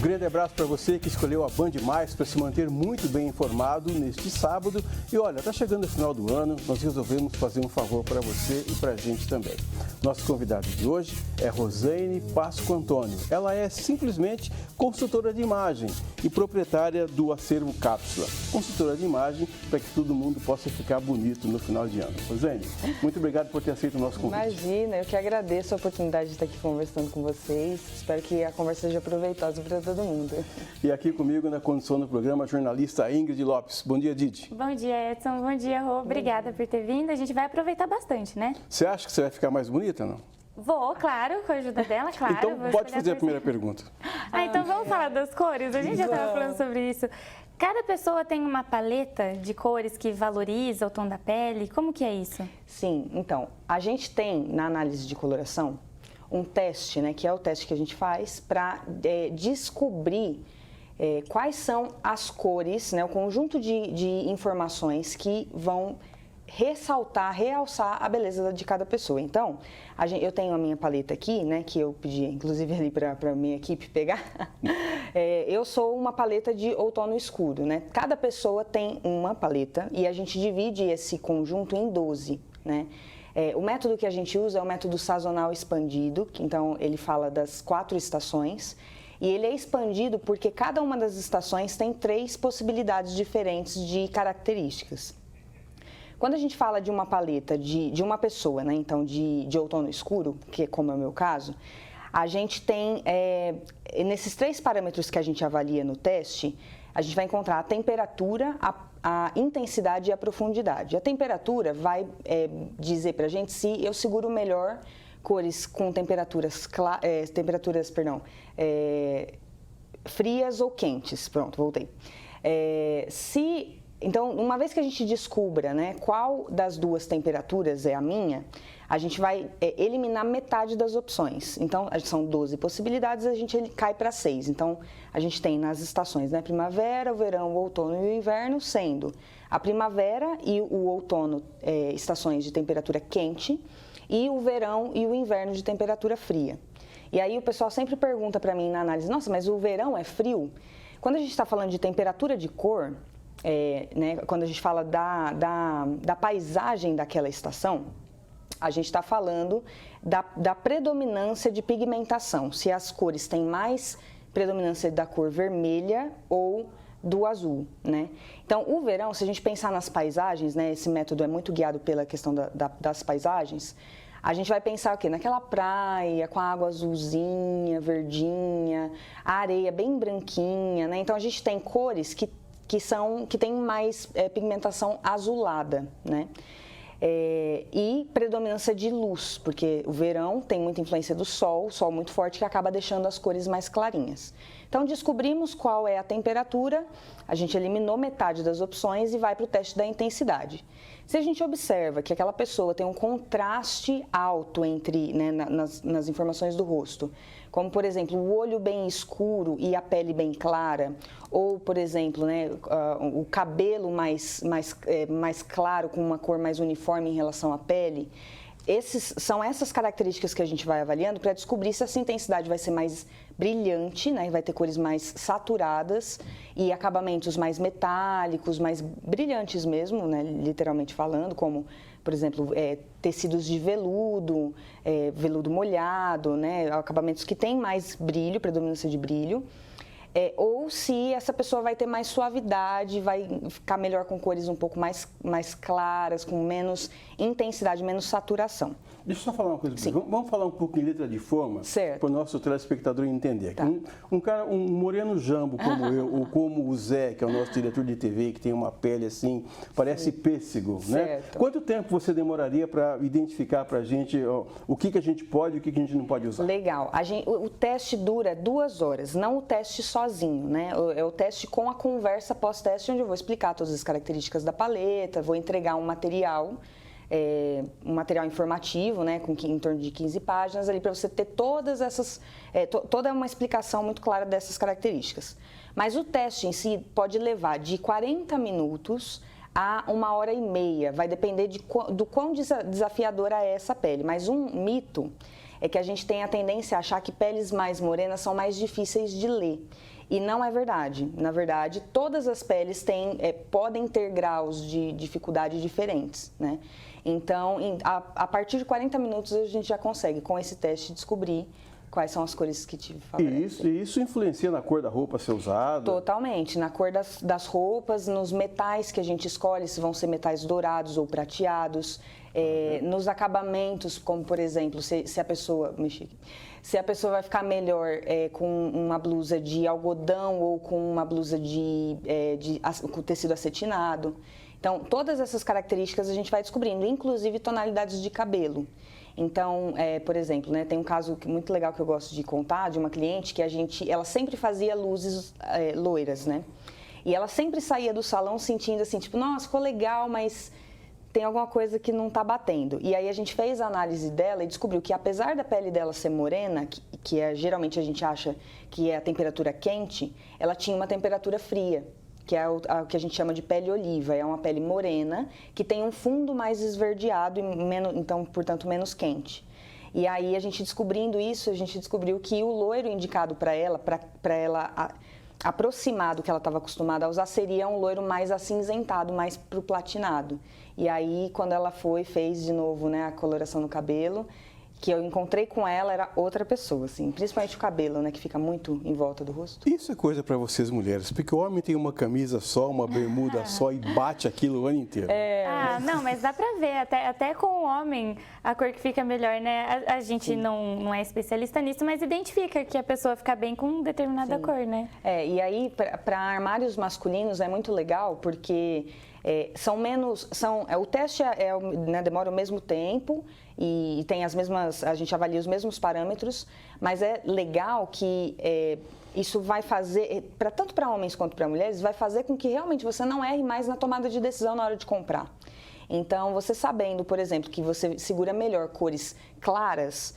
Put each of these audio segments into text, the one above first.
grande abraço para você que escolheu a Band Mais para se manter muito bem informado neste sábado. E olha, está chegando o final do ano, nós resolvemos fazer um favor para você e para a gente também. Nosso convidado de hoje é Rosane Pasco Antônio. Ela é simplesmente consultora de imagem e proprietária do Acervo Cápsula. Consultora de imagem para que todo mundo possa ficar bonito no final de ano. Rosane, muito obrigado por ter aceito o nosso convite. Imagina, eu que agradeço a oportunidade de estar aqui conversando com vocês. Espero que a conversa seja proveitosa para todo mundo. E aqui comigo na condução do programa, a jornalista Ingrid Lopes. Bom dia, Didi. Bom dia, Edson. Bom dia, Rô. Obrigada por ter vindo. A gente vai aproveitar bastante, né? Você acha que você vai ficar mais bonita ou não? Vou, claro, com a ajuda dela, claro. Então pode fazer a primeira pergunta. Então vamos falar das cores? A gente já estava falando sobre isso. Cada pessoa tem uma paleta de cores que valoriza o tom da pele. Como que é isso? Sim, então, a gente tem na análise de coloração um teste, né, que é o teste que a gente faz para descobrir quais são as cores, né, o conjunto de informações que vão ressaltar, realçar a beleza de cada pessoa. Então, eu tenho a minha paleta aqui, né, que eu pedi, inclusive, ali para a minha equipe pegar. Eu sou uma paleta de outono escuro, né? Cada pessoa tem uma paleta e a gente divide esse conjunto em 12, né? O método que a gente usa é o método sazonal expandido, então ele fala das 4 estações. E ele é expandido porque cada uma das estações tem 3 possibilidades diferentes de características. Quando a gente fala de uma paleta de uma pessoa, né, então de outono escuro, que como é o meu caso, a gente tem, nesses 3 parâmetros que a gente avalia no teste, a gente vai encontrar a temperatura, a intensidade e a profundidade. A temperatura vai dizer pra gente se eu seguro melhor cores com temperaturas frias ou quentes. Pronto, voltei. Então, uma vez que a gente descubra, né, qual das 2 temperaturas é a minha, a gente vai eliminar metade das opções. Então, são 12 possibilidades, a gente cai para 6. Então, a gente tem nas estações, né, primavera, o verão, o outono e o inverno, sendo a primavera e o outono estações de temperatura quente e o verão e o inverno de temperatura fria. E aí o pessoal sempre pergunta para mim na análise, nossa, mas o verão é frio? Quando a gente está falando de temperatura de cor, né, quando a gente fala da paisagem daquela estação, a gente está falando da predominância de pigmentação, se as cores têm mais predominância da cor vermelha ou do azul, né? Então, o verão, se a gente pensar nas paisagens, né, esse método é muito guiado pela questão das paisagens, a gente vai pensar o quê? Naquela praia com a água azulzinha, verdinha, a areia bem branquinha, né? Então, a gente tem cores que tem mais pigmentação azulada, né? E predominância de luz, porque o verão tem muita influência do sol muito forte que acaba deixando as cores mais clarinhas. Então, descobrimos qual é a temperatura, a gente eliminou metade das opções e vai para o teste da intensidade. Se a gente observa que aquela pessoa tem um contraste alto entre, né, nas informações do rosto, como, por exemplo, o olho bem escuro e a pele bem clara, ou, por exemplo, né, o cabelo mais claro, com uma cor mais uniforme em relação à pele, são essas características que a gente vai avaliando para descobrir se essa intensidade vai ser mais brilhante, né, vai ter cores mais saturadas e acabamentos mais metálicos, mais brilhantes mesmo, né, literalmente falando, como, por exemplo, tecidos de veludo, veludo molhado, né, acabamentos que têm mais brilho, predominância de brilho. Ou se essa pessoa vai ter mais suavidade, vai ficar melhor com cores um pouco mais claras, com menos intensidade, menos saturação. Deixa eu só falar uma coisa. Vamos falar um pouco em letra de forma, para o nosso telespectador entender. Tá. Um moreno jambo como eu, ou como o Zé, que é o nosso diretor de TV, que tem uma pele assim, parece pêssego, né? Quanto tempo você demoraria para identificar para a gente o que a gente pode e o que a gente não pode usar? Legal. O teste dura 2 horas, não o teste sozinho, né? É o teste com a conversa pós-teste, onde eu vou explicar todas as características da paleta, vou entregar um material informativo, né, em torno de 15 páginas, ali para você ter todas essas, toda uma explicação muito clara dessas características. Mas o teste em si pode levar de 40 minutos a 1h30, vai depender do quão desafiadora é essa pele. Mas um mito é que a gente tem a tendência a achar que peles mais morenas são mais difíceis de ler. E não é verdade. Na verdade, todas as peles podem ter graus de dificuldade diferentes, né? Então, a partir de 40 minutos a gente já consegue, com esse teste, descobrir quais são as cores que te favorecem. E isso influencia na cor da roupa a ser usada? Totalmente, na cor das roupas, nos metais que a gente escolhe, se vão ser metais dourados ou prateados, nos acabamentos, como por exemplo, se a pessoa vai ficar melhor com uma blusa de algodão ou com uma blusa com tecido acetinado. Então, todas essas características a gente vai descobrindo, inclusive tonalidades de cabelo. Então, por exemplo, né, tem um caso muito legal que eu gosto de contar, de uma cliente que ela sempre fazia luzes loiras, né? E ela sempre saía do salão sentindo assim, tipo, nossa, ficou legal, mas tem alguma coisa que não está batendo. E aí a gente fez a análise dela e descobriu que apesar da pele dela ser morena, geralmente a gente acha que é a temperatura quente, ela tinha uma temperatura fria, que é o que a gente chama de pele oliva. É uma pele morena que tem um fundo mais esverdeado e então, portanto, menos quente. E aí, a gente descobrindo isso, a gente descobriu que o loiro indicado para ela aproximar do que ela estava acostumada a usar, seria um loiro mais acinzentado, mais pro platinado. E aí, quando ela fez de novo, né, a coloração no cabelo, que eu encontrei com ela, era outra pessoa, assim, principalmente o cabelo, né, que fica muito em volta do rosto. Isso é coisa para vocês mulheres, porque o homem tem uma camisa só, uma bermuda só e bate aquilo o ano inteiro. Não, mas dá pra ver, até com o homem, a cor que fica melhor, né? A gente não é especialista nisso, mas identifica que a pessoa fica bem com determinada cor, né? E aí, para armários masculinos é muito legal, porque o teste né, demora o mesmo tempo e tem a gente avalia os mesmos parâmetros, mas é legal que isso vai fazer, tanto para homens quanto para mulheres, vai fazer com que realmente você não erre mais na tomada de decisão na hora de comprar. Então, você sabendo, por exemplo, que você segura melhor cores claras,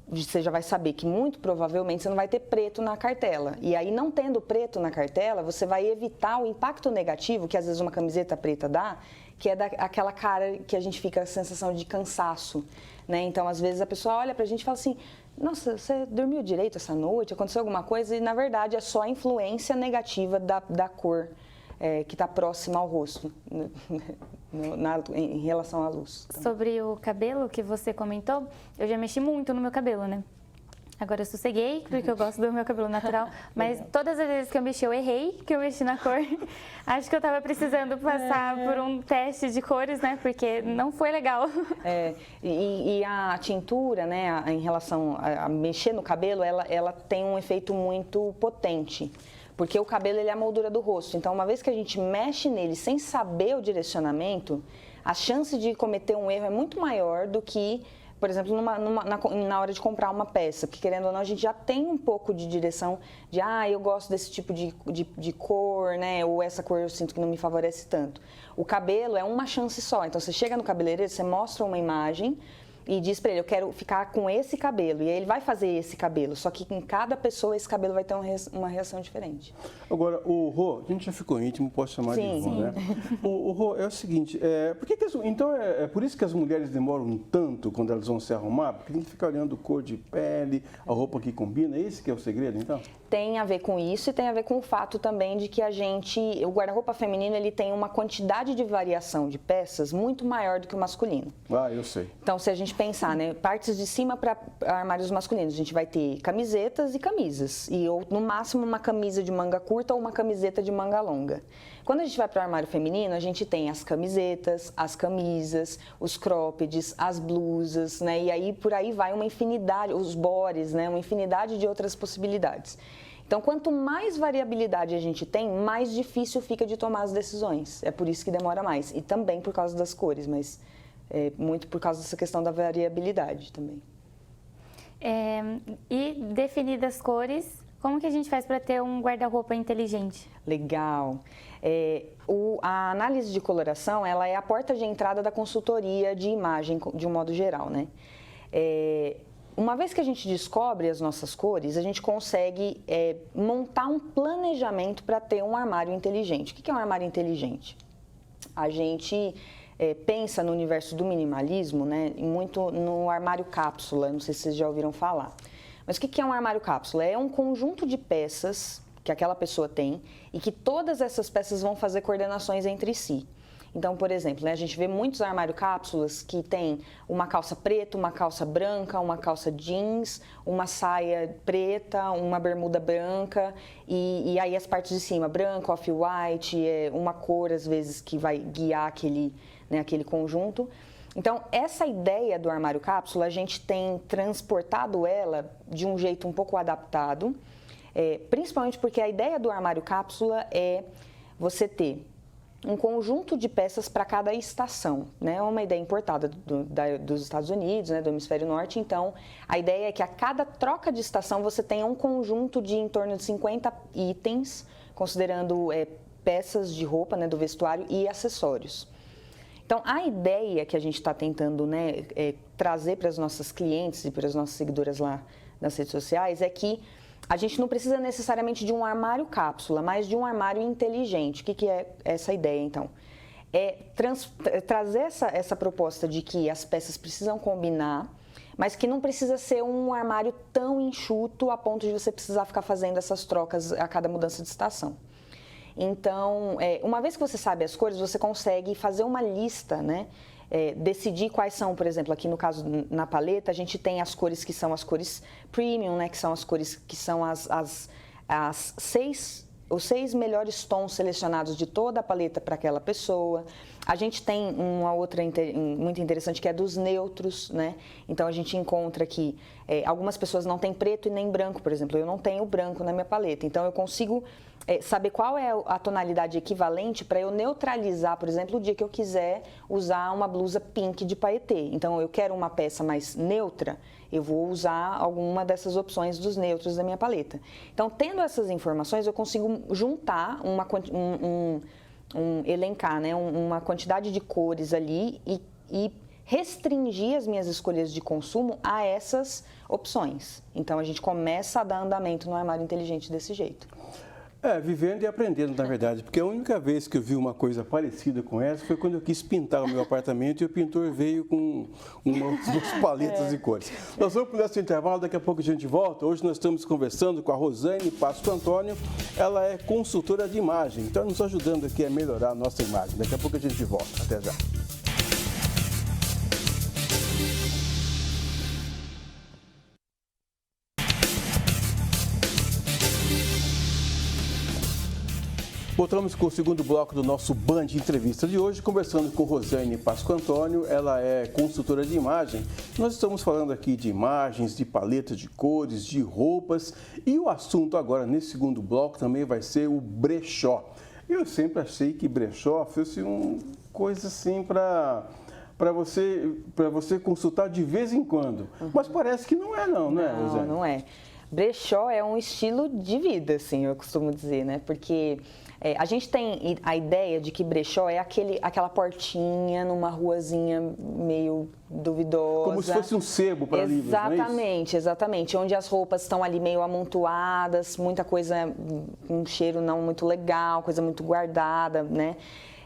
você já vai saber que muito provavelmente você não vai ter preto na cartela. E aí, não tendo preto na cartela, você vai evitar o impacto negativo que às vezes uma camiseta preta dá, que é aquela cara que a gente fica a sensação de cansaço, né? Então, às vezes a pessoa olha pra gente e fala assim, nossa, você dormiu direito essa noite? Aconteceu alguma coisa? E, na verdade, é só a influência negativa da cor que está próxima ao rosto, em relação à luz. Então. Sobre o cabelo que você comentou, eu já mexi muito no meu cabelo, né? Agora eu sosseguei, porque eu gosto do meu cabelo natural, mas todas as vezes que eu mexi, eu errei, que eu mexi na cor. Acho que eu estava precisando passar por um teste de cores, né? Porque não foi legal. E a tintura, né, em relação a mexer no cabelo, ela tem um efeito muito potente. Porque o cabelo ele é a moldura do rosto. Então, uma vez que a gente mexe nele sem saber o direcionamento, a chance de cometer um erro é muito maior do que, por exemplo, na hora de comprar uma peça. Porque, querendo ou não, a gente já tem um pouco de direção de, eu gosto desse tipo de cor, né? Ou essa cor eu sinto que não me favorece tanto. O cabelo é uma chance só. Então, você chega no cabeleireiro, você mostra uma imagem e diz para ele, eu quero ficar com esse cabelo. E aí ele vai fazer esse cabelo, só que em cada pessoa esse cabelo vai ter uma reação diferente. Agora, o Rô, a gente já ficou íntimo, posso chamar de Rô, né? O Rô, é o seguinte, então é por isso que as mulheres demoram tanto quando elas vão se arrumar? Porque tem que ficar olhando cor de pele, a roupa que combina, esse que é o segredo, então? Tem a ver com isso e tem a ver com o fato também de que o guarda-roupa feminino, ele tem uma quantidade de variação de peças muito maior do que o masculino. Eu sei. Então, se a gente pensar, né, partes de cima para armários masculinos, a gente vai ter camisetas e camisas, ou no máximo uma camisa de manga curta ou uma camiseta de manga longa. Quando a gente vai para o armário feminino, a gente tem as camisetas, as camisas, os croppeds, as blusas, né, e aí por aí vai uma infinidade, os bodies, né, uma infinidade de outras possibilidades. Então, quanto mais variabilidade a gente tem, mais difícil fica de tomar as decisões. É por isso que demora mais. E também por causa das cores, mas muito por causa dessa questão da variabilidade também. E definidas as cores, como que a gente faz para ter um guarda-roupa inteligente? Legal. A análise de coloração, ela é a porta de entrada da consultoria de imagem, de um modo geral, né? Uma vez que a gente descobre as nossas cores, a gente consegue montar um planejamento para ter um armário inteligente. O que é um armário inteligente? A gente pensa no universo do minimalismo, né, muito no armário cápsula, não sei se vocês já ouviram falar. Mas o que é um armário cápsula? É um conjunto de peças que aquela pessoa tem e que todas essas peças vão fazer coordenações entre si. Então, por exemplo, né, a gente vê muitos armários cápsulas que tem uma calça preta, uma calça branca, uma calça jeans, uma saia preta, uma bermuda branca e aí as partes de cima, branco, off-white, uma cor às vezes que vai guiar aquele conjunto. Então, essa ideia do armário cápsula, a gente tem transportado ela de um jeito um pouco adaptado, principalmente porque a ideia do armário cápsula é você ter um conjunto de peças para cada estação, né? É uma ideia importada dos Estados Unidos, né? Do hemisfério norte. Então, a ideia é que a cada troca de estação você tenha um conjunto de em torno de 50 itens, considerando peças de roupa, né? Do vestuário e acessórios. Então, a ideia que a gente está tentando, né? Trazer para as nossas clientes e para as nossas seguidoras lá nas redes sociais é que a gente não precisa necessariamente de um armário cápsula, mas de um armário inteligente. O que é essa ideia, então? Trazer essa proposta de que as peças precisam combinar, mas que não precisa ser um armário tão enxuto a ponto de você precisar ficar fazendo essas trocas a cada mudança de estação. Então, uma vez que você sabe as cores, você consegue fazer uma lista, né? Decidir quais são, por exemplo, aqui no caso na paleta, a gente tem as cores que são as cores premium, né, que são as cores que são os 6 melhores tons selecionados de toda a paleta para aquela pessoa. A gente tem uma outra muito interessante que é dos neutros, né? Então a gente encontra que algumas pessoas não têm preto e nem branco, por exemplo. Eu não tenho branco na minha paleta, então eu consigo saber qual é a tonalidade equivalente para eu neutralizar, por exemplo, o dia que eu quiser usar uma blusa pink de paetê. Então eu quero uma peça mais neutra, eu vou usar alguma dessas opções dos neutros da minha paleta. Então, tendo essas informações, eu consigo juntar elencar, né, uma quantidade de cores ali e restringir as minhas escolhas de consumo a essas opções. Então, a gente começa a dar andamento no armário inteligente desse jeito. Vivendo e aprendendo, na verdade, porque a única vez que eu vi uma coisa parecida com essa foi quando eu quis pintar o meu apartamento e o pintor veio com umas paletas e cores. Nós vamos para o nosso intervalo, daqui a pouco a gente volta. Hoje nós estamos conversando com a Rosane Pasco Antônio, ela é consultora de imagem, então nos ajudando aqui a melhorar a nossa imagem. Daqui a pouco a gente volta. Até já. Voltamos com o segundo bloco do nosso Band Entrevista de hoje, conversando com Rosane Pasco Antônio. Ela é consultora de imagem. Nós estamos falando aqui de imagens, de paletas de cores, de roupas. E o assunto agora, nesse segundo bloco, também vai ser o brechó. Eu sempre achei que brechó fosse uma coisa assim para você consultar de vez em quando. Mas parece que não é não, né, Rosane? Não é. Brechó é um estilo de vida, assim, eu costumo dizer, né? Porque a gente tem a ideia de que brechó é aquela portinha numa ruazinha meio duvidosa. Como se fosse um sebo para livros, não é isso? Exatamente. Onde as roupas estão ali meio amontoadas, muita coisa, um cheiro não muito legal, coisa muito guardada, né?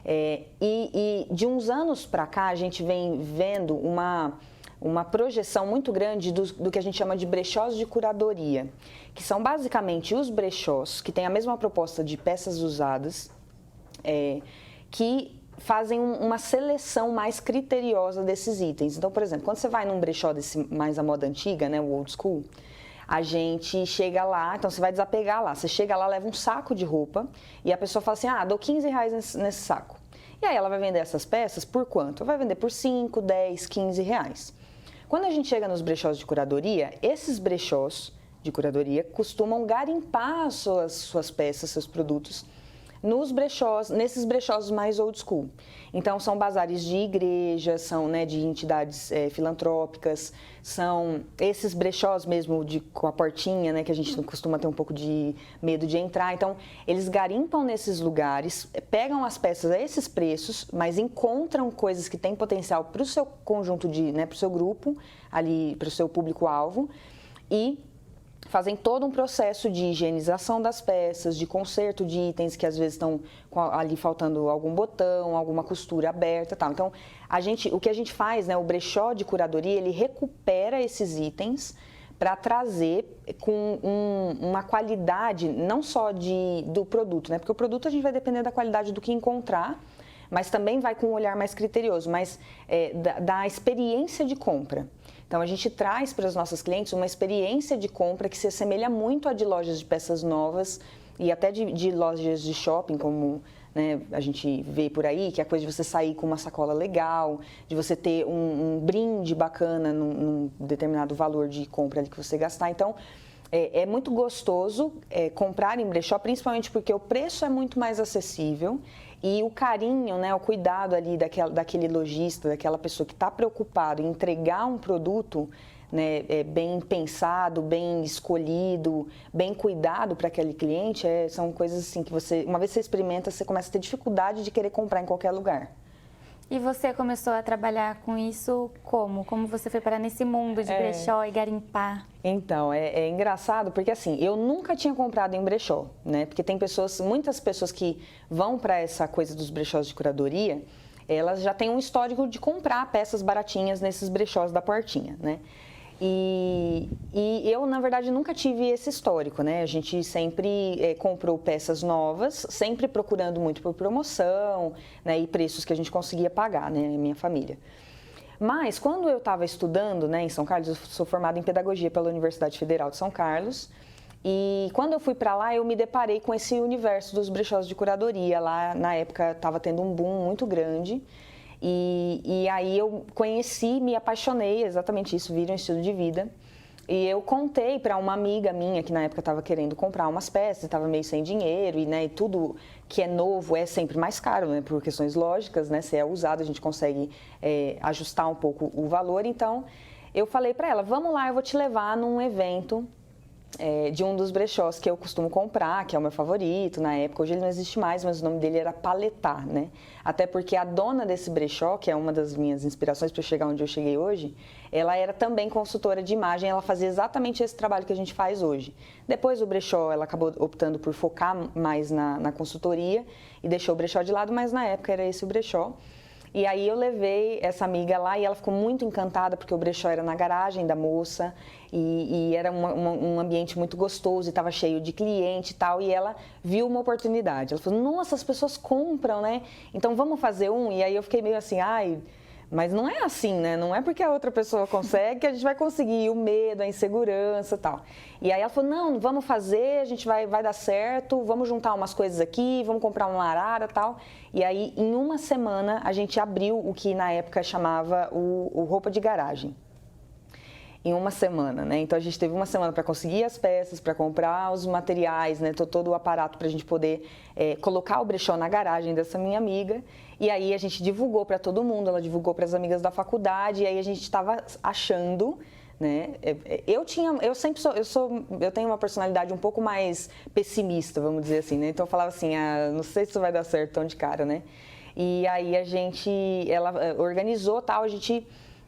E de uns anos para cá, a gente vem vendo uma projeção muito grande do que a gente chama de brechós de curadoria, que são basicamente os brechós que têm a mesma proposta de peças usadas, que fazem uma seleção mais criteriosa desses itens. Então, por exemplo, quando você vai num brechó desse mais à moda antiga, né, o old school, a gente chega lá, então você vai desapegar lá, você chega lá, leva um saco de roupa e a pessoa fala assim, dou R$15 nesse saco. E aí ela vai vender essas peças por quanto? Vai vender por 5, 10, 15 reais. Quando a gente chega nos brechós de curadoria, esses brechós de curadoria costumam garimpar suas peças, seus produtos, nesses brechós mais old school. Então, são bazares de igrejas, são, né, de entidades filantrópicas, são esses brechós mesmo com a portinha, né, que a gente costuma ter um pouco de medo de entrar. Então, eles garimpam nesses lugares, pegam as peças a esses preços, mas encontram coisas que têm potencial para o seu conjunto né, para o seu grupo, ali, para o seu público-alvo, e fazem todo um processo de higienização das peças, de conserto de itens que às vezes estão ali faltando algum botão, alguma costura aberta, tal. Então, o que a gente faz, né, o brechó de curadoria, ele recupera esses itens para trazer com uma qualidade não só do produto, né? Porque o produto a gente vai depender da qualidade do que encontrar, mas também vai com um olhar mais criterioso, mas da experiência de compra. Então, a gente traz para os nossos clientes uma experiência de compra que se assemelha muito à de lojas de peças novas e até de lojas de shopping, como, né, a gente vê por aí, que é a coisa de você sair com uma sacola legal, de você ter um brinde bacana num determinado valor de compra ali que você gastar. Então, é muito gostoso comprar em brechó, principalmente porque o preço é muito mais acessível e o carinho, né, o cuidado ali daquele lojista, daquela pessoa que está preocupado em entregar um produto, né, bem pensado, bem escolhido, bem cuidado para aquele cliente, são coisas assim que uma vez que você experimenta, você começa a ter dificuldade de querer comprar em qualquer lugar. E você começou a trabalhar com isso como? Como você foi parar nesse mundo de brechó e garimpar? Então, é engraçado porque assim, eu nunca tinha comprado em brechó, né? Porque tem muitas pessoas que vão para essa coisa dos brechós de curadoria, elas já têm um histórico de comprar peças baratinhas nesses brechós da portinha, né? E eu, na verdade, nunca tive esse histórico, né? A gente sempre comprou peças novas, sempre procurando muito por promoção, né? E preços que a gente conseguia pagar, né? Minha família. Mas, quando eu estava estudando, né, em São Carlos, eu sou formada em Pedagogia pela Universidade Federal de São Carlos, e quando eu fui para lá, eu me deparei com esse universo dos brechós de curadoria. Lá, na época, estava tendo um boom muito grande. E aí eu conheci, me apaixonei, exatamente isso, vira um estilo de vida. E eu contei para uma amiga minha que na época estava querendo comprar umas peças, estava meio sem dinheiro e, né, e tudo que é novo é sempre mais caro, né, por questões lógicas, né, se é usado a gente consegue ajustar um pouco o valor. Então eu falei para ela, vamos lá, eu vou te levar num evento de um dos brechós que eu costumo comprar, que é o meu favorito na época. Hoje ele não existe mais, mas o nome dele era Paletá, né? Até porque a dona desse brechó, que é uma das minhas inspirações para chegar onde eu cheguei hoje, ela era também consultora de imagem, ela fazia exatamente esse trabalho que a gente faz hoje. Depois o brechó, ela acabou optando por focar mais na consultoria e deixou o brechó de lado, mas na época era esse o brechó. E aí eu levei essa amiga lá e ela ficou muito encantada porque o brechó era na garagem da moça e era um ambiente muito gostoso e estava cheio de cliente e tal. E ela viu uma oportunidade. Ela falou, nossa, as pessoas compram, né? Então vamos fazer um? E aí eu fiquei meio assim, ai... Mas não é assim, né? Não é porque a outra pessoa consegue que a gente vai conseguir, o medo, a insegurança e tal. E aí ela falou, não, vamos fazer, a gente vai dar certo, vamos juntar umas coisas aqui, vamos comprar uma arara e tal. E aí, em uma semana, a gente abriu o que na época chamava o roupa de garagem. Em uma semana, né? Então a gente teve uma semana para conseguir as peças, para comprar os materiais, né? Todo o aparato para a gente poder colocar o brechó na garagem dessa minha amiga. E aí a gente divulgou para todo mundo, ela divulgou para as amigas da faculdade, e aí a gente estava achando, né? Eu tenho uma personalidade um pouco mais pessimista, vamos dizer assim, né? Então eu falava assim, não sei se isso vai dar certo tão de cara, né? E aí ela organizou tal, a gente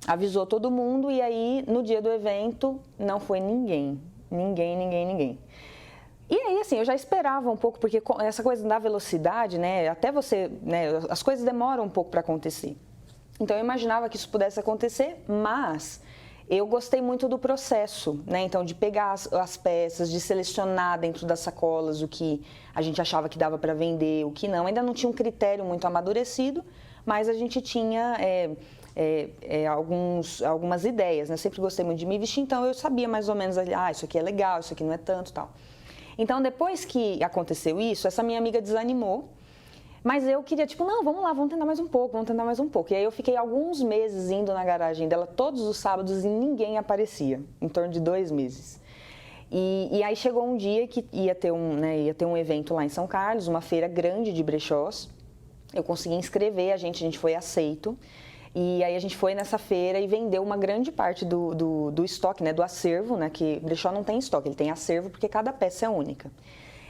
avisou todo mundo e aí no dia do evento não foi ninguém. E aí, assim, eu já esperava um pouco, porque essa coisa da velocidade, né, até você, né, as coisas demoram um pouco para acontecer. Então eu imaginava que isso pudesse acontecer, mas eu gostei muito do processo, né, então de pegar as peças, de selecionar dentro das sacolas o que a gente achava que dava para vender, o que não. Ainda não tinha um critério muito amadurecido, mas a gente tinha... algumas ideias, né? Eu sempre gostei muito de me vestir, então eu sabia mais ou menos, isso aqui é legal, isso aqui não é tanto, tal. Então, depois que aconteceu isso, essa minha amiga desanimou, mas eu queria, tipo, não, vamos lá, vamos tentar mais um pouco. E aí eu fiquei alguns meses indo na garagem dela todos os sábados e ninguém aparecia, em torno de 2 meses. E aí chegou um dia que ia ter um evento lá em São Carlos, uma feira grande de brechós. Eu consegui inscrever, a gente foi aceito. E aí a gente foi nessa feira e vendeu uma grande parte do estoque, né, do acervo, né, que brechó não tem estoque, ele tem acervo porque cada peça é única.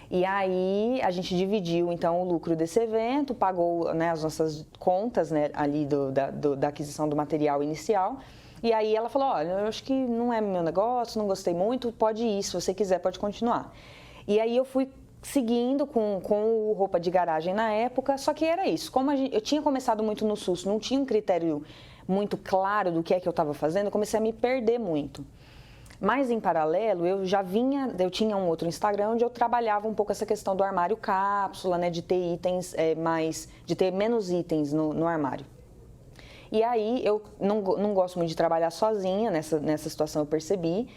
E aí a gente dividiu então o lucro desse evento, pagou, né, as nossas contas, né, ali da aquisição do material inicial. E aí ela falou, olha, eu acho que não é meu negócio, não gostei muito, pode ir, se você quiser pode continuar. E aí eu fui seguindo com o roupa de garagem na época, só que era isso. Como eu tinha começado muito no susto, não tinha um critério muito claro do que é que eu estava fazendo, eu comecei a me perder muito. Mas em paralelo, eu tinha um outro Instagram onde eu trabalhava um pouco essa questão do armário cápsula, né, de ter itens de ter menos itens no armário. E aí eu não gosto muito de trabalhar sozinha, nessa situação eu percebi.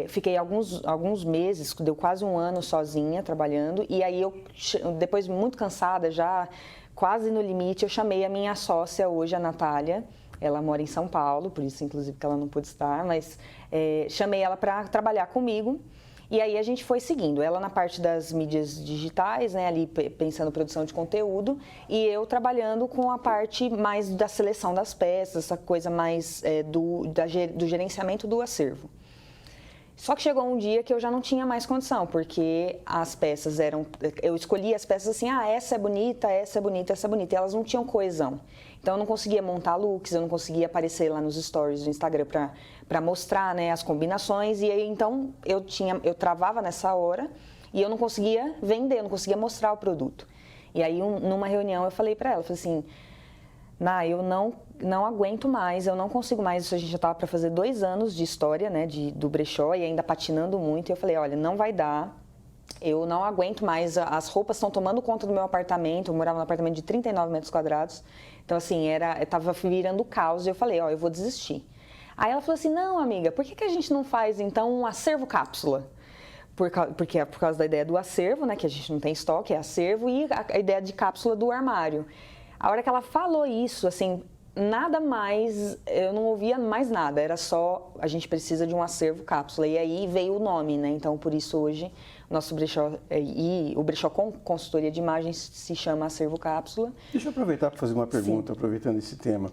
Fiquei alguns meses, deu quase um ano sozinha trabalhando, e aí depois muito cansada, já quase no limite, eu chamei a minha sócia hoje, a Natália. Ela mora em São Paulo, por isso inclusive que ela não pôde estar, mas chamei ela para trabalhar comigo. E aí a gente foi seguindo, ela na parte das mídias digitais, né, ali pensando em produção de conteúdo, e eu trabalhando com a parte mais da seleção das peças, essa coisa mais do gerenciamento do acervo. Só que chegou um dia que eu já não tinha mais condição, porque as peças eu escolhia as peças assim, essa é bonita, essa é bonita, essa é bonita, e elas não tinham coesão. Então eu não conseguia montar looks, eu não conseguia aparecer lá nos stories do Instagram para mostrar, né, as combinações, e aí então eu travava nessa hora e eu não conseguia vender, eu não conseguia mostrar o produto. E aí numa reunião eu falei para ela, falei assim, eu não aguento mais, eu não consigo mais, isso a gente já estava para fazer 2 anos de história, né, do brechó, e ainda patinando muito, e eu falei, olha, não vai dar, eu não aguento mais, as roupas estão tomando conta do meu apartamento, eu morava num apartamento de 39 metros quadrados, então assim, estava virando caos, e eu falei, eu vou desistir. Aí ela falou assim, não amiga, por que a gente não faz então um acervo cápsula? Porque é por causa da ideia do acervo, né, que a gente não tem estoque, é acervo, e a ideia de cápsula do armário. A hora que ela falou isso, assim, nada mais, eu não ouvia mais nada, era só, a gente precisa de um acervo cápsula, e aí veio o nome, né, então por isso hoje o nosso brechó, e o brechó com consultoria de imagens se chama Acervo Cápsula. Deixa eu aproveitar para fazer uma pergunta, aproveitando esse tema.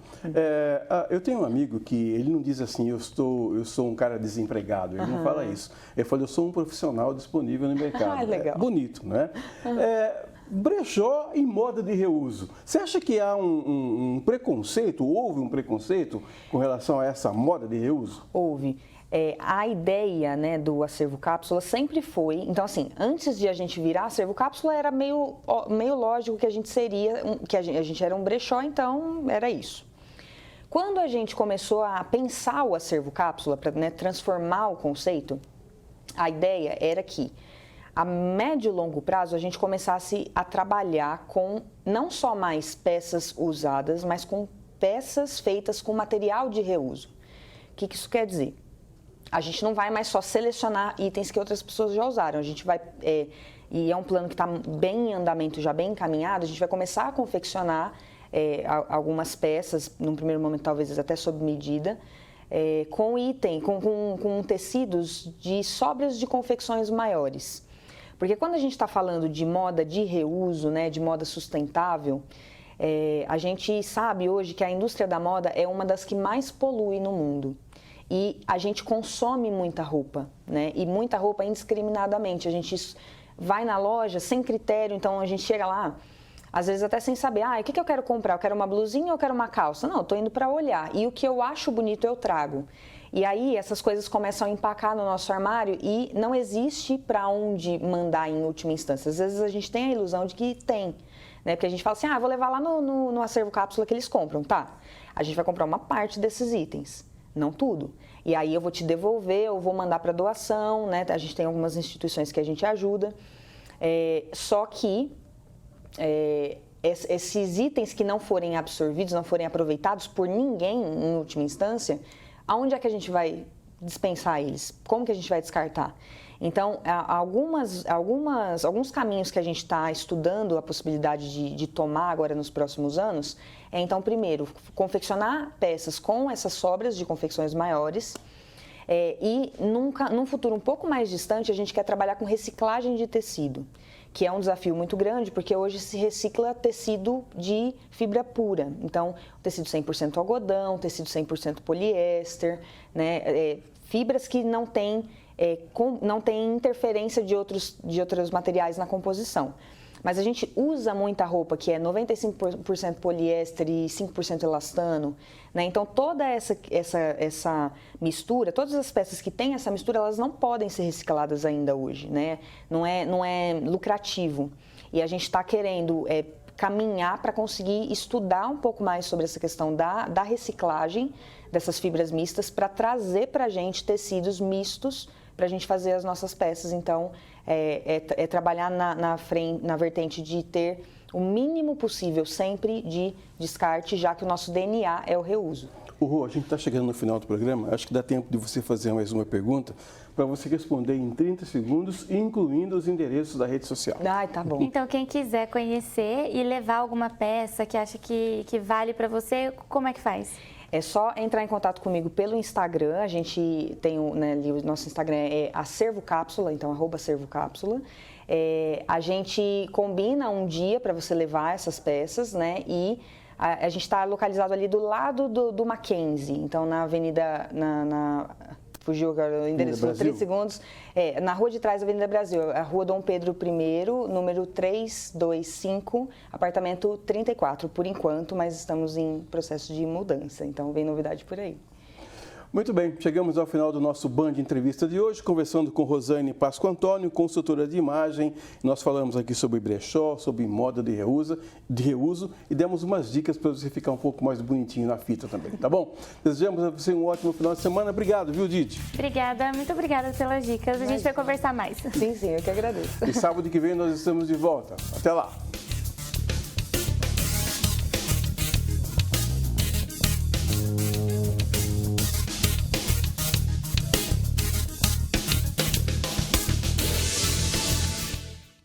Eu tenho um amigo que ele não diz assim, eu sou um cara desempregado, ele não fala isso, ele fala, eu sou um profissional disponível no mercado. Legal. Bonito, né? Brechó e moda de reuso. Você acha que há um preconceito, houve um preconceito com relação a essa moda de reuso? Houve. A ideia, né, do acervo cápsula sempre foi, então assim, antes de a gente virar acervo cápsula era meio lógico que a gente que a gente era um brechó, então era isso. Quando a gente começou a pensar o acervo cápsula, para, né, transformar o conceito, a ideia era que a médio e longo prazo a gente começasse a trabalhar com não só mais peças usadas, mas com peças feitas com material de reuso. O que isso quer dizer? A gente não vai mais só selecionar itens que outras pessoas já usaram, a gente vai, e é um plano que está bem em andamento, já bem encaminhado, a gente vai começar a confeccionar algumas peças, num primeiro momento talvez até sob medida, com tecidos de sobras de confecções maiores. Porque quando a gente está falando de moda de reuso, né, de moda sustentável, a gente sabe hoje que a indústria da moda é uma das que mais polui no mundo. E a gente consome muita roupa, né? E muita roupa indiscriminadamente. A gente vai na loja sem critério, então a gente chega lá, às vezes até sem saber, o que eu quero comprar? Eu quero uma blusinha ou eu quero uma calça? Não, eu estou indo para olhar. E o que eu acho bonito eu trago. E aí essas coisas começam a empacar no nosso armário e não existe para onde mandar em última instância. Às vezes a gente tem a ilusão de que tem, né? Porque a gente fala assim, vou levar lá no acervo cápsula que eles compram, tá? A gente vai comprar uma parte desses itens. Não tudo. E aí eu vou te devolver, eu vou mandar para doação, né? A gente tem algumas instituições que a gente ajuda. Só que esses itens que não forem absorvidos, não forem aproveitados por ninguém em última instância, aonde é que a gente vai dispensar eles? Como que a gente vai descartar? Então, alguns caminhos que a gente está estudando a possibilidade de tomar agora nos próximos anos então, primeiro, confeccionar peças com essas sobras de confecções maiores e num futuro um pouco mais distante, a gente quer trabalhar com reciclagem de tecido, que é um desafio muito grande, porque hoje se recicla tecido de fibra pura. Então, tecido 100% algodão, tecido 100% poliéster, né? Fibras que não têm interferência de outros materiais na composição. Mas a gente usa muita roupa que é 95% poliéster e 5% elastano, né? Então toda essa mistura, todas as peças que têm essa mistura, elas não podem ser recicladas ainda hoje, né? Não é lucrativo. E a gente está querendo caminhar para conseguir estudar um pouco mais sobre essa questão da reciclagem dessas fibras mistas para trazer para a gente tecidos mistos para a gente fazer as nossas peças. Então, é trabalhar na vertente de ter o mínimo possível sempre de descarte, já que o nosso DNA é o reuso. Rô, a gente está chegando no final do programa, acho que dá tempo de você fazer mais uma pergunta para você responder em 30 segundos, incluindo os endereços da rede social. Ai, tá bom. Então, quem quiser conhecer e levar alguma peça que acha que vale para você, como é que faz? É só entrar em contato comigo pelo Instagram. A gente tem, né, ali, o nosso Instagram é @acervocápsula, então @acervocápsula. A gente combina um dia para você levar essas peças, né? E a gente está localizado ali do lado do Mackenzie, então na Avenida, fugiu agora o endereço, 30 segundos, na rua de trás da Avenida Brasil, a Rua Dom Pedro I, número 325, apartamento 34, por enquanto, mas estamos em processo de mudança, então vem novidade por aí. Muito bem, chegamos ao final do nosso Band Entrevista de hoje, conversando com Rosane Pasco Antônio, consultora de imagem. Nós falamos aqui sobre brechó, sobre moda de reuso e demos umas dicas para você ficar um pouco mais bonitinho na fita também, tá bom? Desejamos a você um ótimo final de semana. Obrigado, viu, Didi? Obrigada, muito obrigada pelas dicas. A gente vai conversar mais. Sim, eu que agradeço. E sábado que vem nós estamos de volta. Até lá!